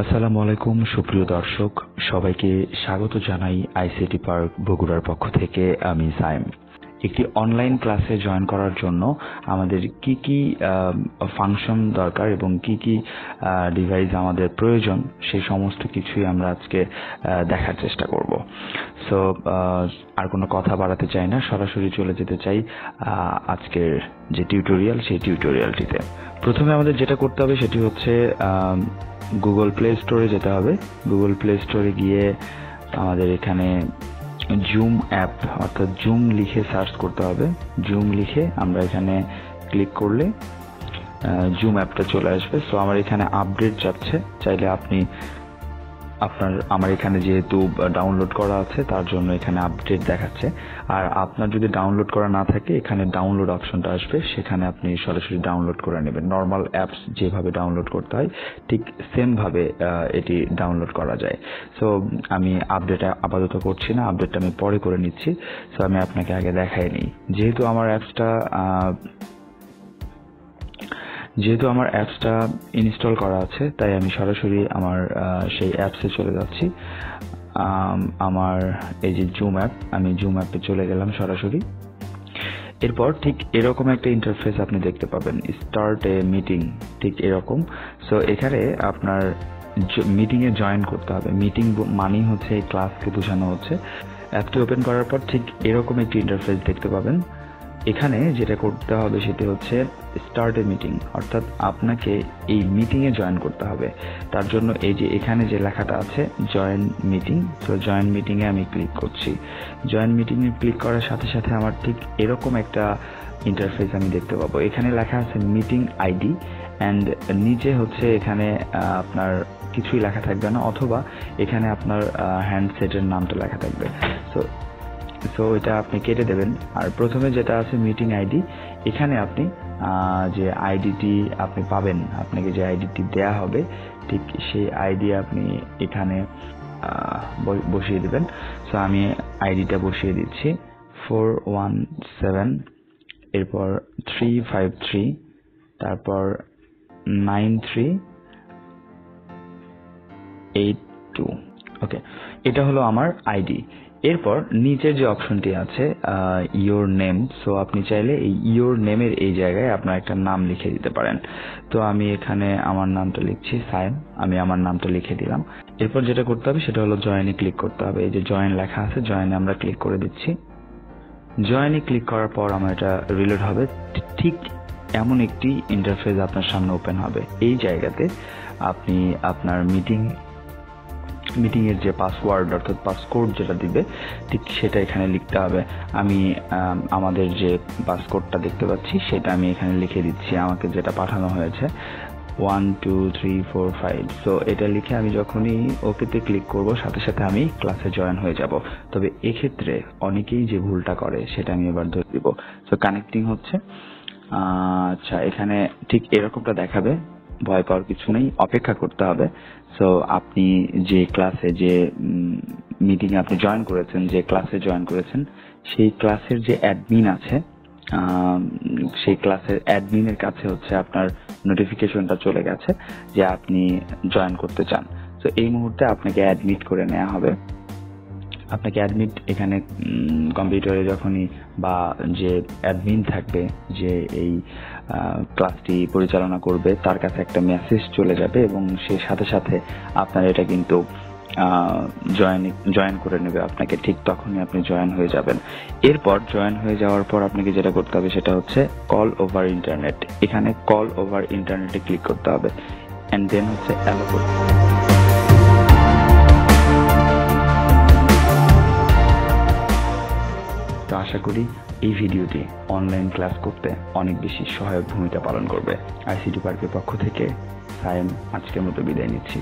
আসসালামু আলাইকুম সুপ্রিয় দর্শক, সবাইকে স্বাগত জানাই আইসিটি পার্ক বগুড়ার পক্ষ থেকে। আমি সাইম। একটি অনলাইন ক্লাসে জয়েন করার জন্য আমাদের কি কি ফাংশন দরকার এবং কি কি ডিভাইস আমাদের প্রয়োজন সেই সমস্ত কিছুই আমরা আজকে দেখার চেষ্টা করব। সো আর কোনো কথা বাড়াতে চাই না, সরাসরি চলে যেতে চাই আজকের যে টিউটোরিয়াল সেই টিউটোরিয়ালটিতে। প্রথমে আমাদের যেটা করতে হবে সেটি হচ্ছে গুগল প্লে স্টোরে যেতে হবে। গুগল প্লে স্টোরে গিয়ে আমাদের এখানে জুম অ্যাপ অর্থাৎ জুম লিখে সার্চ করতে হবে। জুম লিখে আমরা এখানে ক্লিক করলে জুম অ্যাপটা চলে আসবে। সো আমার এখানে আপডেট যাচ্ছে, চাইলে আপনি আমার এখানে যেহেতু ডাউনলোড করা আছে তার জন্য এখানে আপডেট দেখাচ্ছে। আর আপনার যদি ডাউনলোড করা না থাকে এখানে ডাউনলোড অপশনটা আসবে, সেখানে আপনি সরাসরি ডাউনলোড করে নেবেন। নর্মাল অ্যাপস যেভাবে ডাউনলোড করতে হয় ঠিক সেম ভাবে এটি ডাউনলোড করা যায়। সো আমি আপডেট আপাতত করছি না, আপডেটটা আমি পরে করে নিচ্ছি। সো আমি আপনাকে আগে দেখাই নিই। যেহেতু আমার অ্যাপসটা ইনস্টল করা আছে তাই আমি সরাসরি আমার সেই অ্যাপসে চলে যাচ্ছি। আমার এই যে জুম অ্যাপ, আমি জুম অ্যাপে চলে গেলাম সরাসরি। এরপর ঠিক এরকম একটা ইন্টারফেস আপনি দেখতে পাবেন, স্টার্ট এ মিটিং, ঠিক এরকম। সো এখানে আপনার মিটিংয়ে জয়েন করতে হবে। মিটিং মানেই হচ্ছে এই ক্লাসকে বোঝানো হচ্ছে। অ্যাপটি ওপেন করার পর ঠিক এরকম একটি ইন্টারফেস দেখতে পাবেন। এখানে যেটা করতে হবে সেটি হচ্ছে স্টার্ট এ মিটিং, অর্থাৎ আপনাকে এই মিটিংয়ে জয়েন করতে হবে। তার জন্য এই যে এখানে যে লেখাটা আছে জয়েন মিটিং, তো জয়েন মিটিংয়ে আমি ক্লিক করছি। জয়েন মিটিংয়ে ক্লিক করার সাথে সাথে আমার ঠিক এরকম একটা ইন্টারফেস আমি দেখতে পাবো। এখানে লেখা আছে মিটিং আইডি অ্যান্ড নিচে হচ্ছে এখানে আপনার কিছুই লেখা থাকবে না, অথবা এখানে আপনার হ্যান্ডসেটের নামটা লেখা থাকবে। সো এটা আপনি কেটে দেবেন। আর প্রথমে যেটা আছে মিটিং আইডি, এখানে আপনি যে আইডিটি আপনি পাবেন, আপনাকে যে আইডিটি দেয়া হবে ঠিক সেই আইডি আপনি এখানে বসিয়ে দেবেন। সো আমি আইডিটা বসিয়ে দিচ্ছি 417, এরপর 353, তারপর 9382। ওকে, এটা হলো আমার আইডি। এরপর নিচের যে অপশনটি আছে ইয়োর নেম, সো আপনি চাইলে এই ইয়োর নেমের এই জায়গায় আপনার একটা নাম লিখে দিতে পারেন। তো আমি এখানে আমার নামটা লিখছি সাইম, আমি আমার নামটা লিখে দিলাম। এরপর যেটা করতে হবে সেটা হলো জয়েনে ক্লিক করতে হবে। এই যে জয়েন লেখা আছে, জয়েনে আমরা ক্লিক করে দিচ্ছি। জয়েনে ক্লিক করার পর আমার এটা রিলোড হবে। ঠিক এমন একটি ইন্টারফেস আপনার সামনে ওপেন হবে। এই জায়গাতে আপনি আপনার মিটিং এর যে পাসওয়ার্ড অর্থাৎ পাসকোড যেটা দিবে ঠিক সেটা এখানে লিখতে হবে। আমি আমাদের যে পাসকোডটা দেখতে পাচ্ছি সেটা আমি এখানে লিখে দিচ্ছি, আমাকে যেটা পাঠানো হয়েছে 12345। সো এটা লিখে আমি যখনই ওকেতে ক্লিক করব সাথে সাথে আমি ক্লাসে জয়েন হয়ে যাব। তবে এক্ষেত্রে অনেকেই যে ভুলটা করে সেটা আমি এবার ধরে দিব। সো কানেক্টিং হচ্ছে। আচ্ছা, এখানে ঠিক এরকমটা দেখাবে, ভয় পাওয়ার কিছু নেই, অপেক্ষা করতে হবে। সো আপনি যে ক্লাসে যে মিটিং আপনি জয়েন করেছেন, যে ক্লাসে জয়েন করেছেন সেই ক্লাসের যে অ্যাডমিন আছে, সেই ক্লাসের অ্যাডমিনের কাছে হচ্ছে আপনার নোটিফিকেশনটা চলে গেছে যে আপনি জয়েন করতে চান। তো এই মুহূর্তে আপনাকে অ্যাডমিট করে নেওয়া হবে। আপনাকে অ্যাডমিট এখানে কম্পিউটারে যখনই বা যে অ্যাডমিন থাকবে যে এই ক্লাসটি পরিচালনা করবে তার কাছে একটা মেসেজ চলে যাবে এবং সে সাথে সাথে আপনার এটা কিন্তু জয়েন করে নেবে আপনাকে। ঠিক তখনই আপনি জয়েন হয়ে যাবেন। এরপর জয়েন হয়ে যাওয়ার পর আপনাকে যেটা করতে হবে সেটা হচ্ছে কল ওভার ইন্টারনেট। এখানে কল ওভার ইন্টারনেটে ক্লিক করতে হবে অ্যান্ড দেন হচ্ছে অ্যালো করতে হবে। তো আশা করি এই ভিডিওটি অনলাইন ক্লাস করতে অনেক বেশি সহায়ক ভূমিকা পালন করবে। আইসিটি পার্কের পক্ষ থেকে সাইম আজকের মতো বিদায় নিচ্ছি।